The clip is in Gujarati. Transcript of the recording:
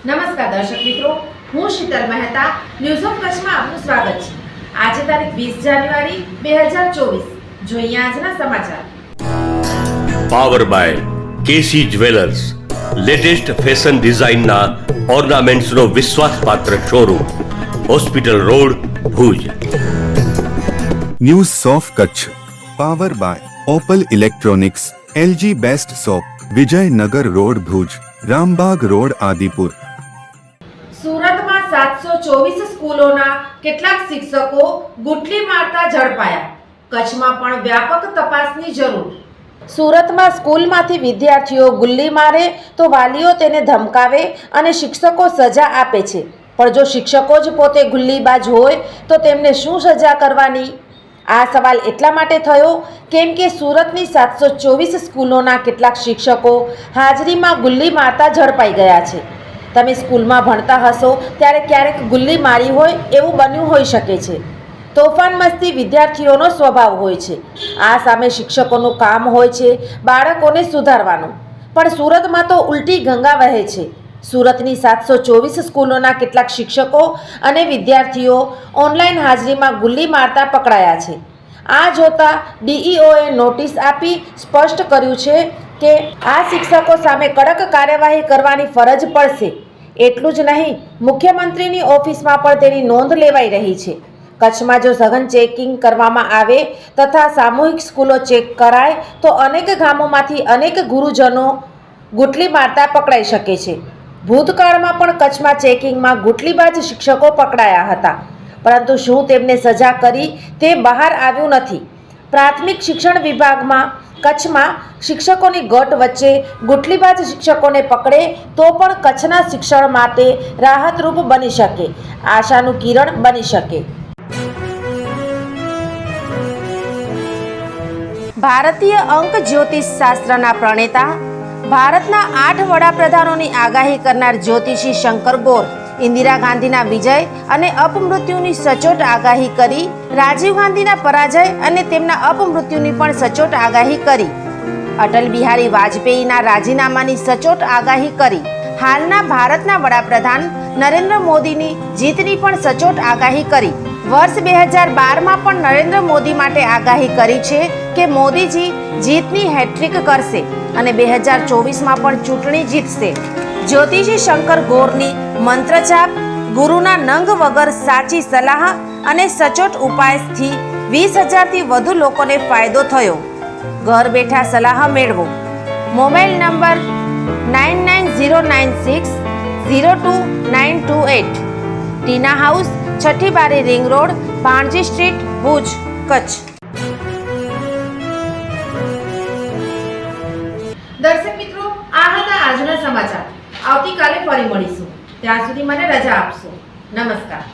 નમસ્કાર દર્શક મિત્રો, હું શીતલ મહેતા ન્યૂઝ ઓફ કચ્છમાં આપનું સ્વાગત છે। આજે તારીખ 20 જાન્યુઆરી 2024। જોઈએ આજના સમાચાર। Power by KC jewellers, latest fashion ડિઝાઇનના ઓર્નામેન્ટ્સનો વિશ્વાસપાત્ર showroom, hospital road, Bhuj. News of Kutch power by opal electronics, LG best shop, Vijaynagar road, Bhuj, Rambagh road, Adipur. સુરતમાં 724 સ્કૂલોના કેટલાક શિક્ષકો ગુટલી મારતા ઝડપાયા। કચ્છમાં પણ વ્યાપક તપાસની જરૂર। સુરતમાં સ્કૂલમાંથી વિદ્યાર્થીઓ ગુલ્લી મારે તો વાલીઓ તેને ધમકાવે અને શિક્ષકો સજા આપે છે, પણ જો શિક્ષકો જ પોતે ગુલ્લીબાજ હોય તો તેમને શું સજા કરવાની? આ સવાલ એટલા માટે થયો કેમ કે સુરતની 724 સ્કૂલોના કેટલાક શિક્ષકો હાજરીમાં ગુલ્લી મારતા ઝડપાઈ ગયા છે। તમે સ્કૂલમાં ભણતા હશો ત્યારે ક્યારેક ગુલ્લી મારી હોય એવું બન્યું હોઈ શકે છે। તોફાન મસ્તી વિદ્યાર્થીઓનો સ્વભાવ હોય છે। આ સામે શિક્ષકોનું કામ હોય છે બાળકોને સુધારવાનું, પણ સુરતમાં તો ઉલટી ગંગા વહે છે। સુરતની 724 સ્કૂલોના કેટલાક શિક્ષકો અને વિદ્યાર્થીઓ ઓનલાઈન હાજરીમાં ગુલ્લી મારતા પકડાયા છે। આ જોતા ડીઈઓએ નોટિસ આપી સ્પષ્ટ કર્યું છે કે આ શિક્ષકો સામે કડક કાર્યવાહી કરવાની ફરજ પડશે। એટલું જ નહીં, મુખ્યમંત્રીની ઓફિસમાં પણ તેની નોંધ લેવાઈ રહી છે। કચ્છમાં જો સઘન ચેકિંગ કરવામાં આવે તથા સામૂહિક સ્કૂલો ચેક કરાય તો અનેક ગામોમાંથી અનેક ગુરુજનો ગુટલી મારતા પકડાઈ શકે છે। ભૂતકાળમાં પણ કચ્છમાં ચેકિંગમાં ગુટલીબાજ શિક્ષકો પકડાયા હતા, પરંતુ શું તેમને સજા કરી તે બહાર આવ્યું નથી। પ્રાથમિક શિક્ષણ વિભાગમાં કચ્છમાં શિક્ષકોની ગટ વચ્ચે ગુટલીબાજ શિક્ષકોને પકડે તો પણ કચ્છના શિક્ષણ માટે રાહતરૂપ બની શકે, આશાનું કિરણ બની શકે। ભારતીય અંક જ્યોતિષ શાસ્ત્રના પ્રણેતા, ભારતના 8 વડાપ્રધાનોની આગાહી કરનાર જ્યોતિષી શંકર ગોર ઇન્દિરા ગાંધીના વિજય અને અપમૃત્યુની સચોટ આગાહી કરી, રાજીવ ગાંધીના પરાજય અને તેમના અપમૃત્યુની પણ સચોટ આગાહી કરી, અટલ બિહારી વાજપેયીના રાજીનામાની સચોટ આગાહી કરી, હાલના ભારતના વડાપ્રધાન નરેન્દ્ર મોદીની જીતની પણ સચોટ આગાહી કરી। વર્ષ 2012માં પણ નરેન્દ્ર મોદી માટે આગાહી કરી છે કે મોદીજી જીતની હેટ્રિક કરશે અને 2024માં પણ ચૂંટણી જીતશે। જ્યોતિષી શંકર ગોરની મંત્રજાપ, ગુરુના નંગ વગર સાચી સલાહ અને સચોટ ઉપાયથી 20,000થી વધુ લોકોને ફાયદો થયો। ઘર બેઠા સલાહ મેળવો। Mobile number 9909602928। ટીના હાઉસ, છઠ્ઠી બારી ring road, Bhanji street, Bhuj, Kutch. દર્શક મિત્રો, આ હતા આજના સમાચાર। આવતીકાલે ફરી મળીશું, ત્યાં સુધી મને રજા આપશો। નમસ્કાર।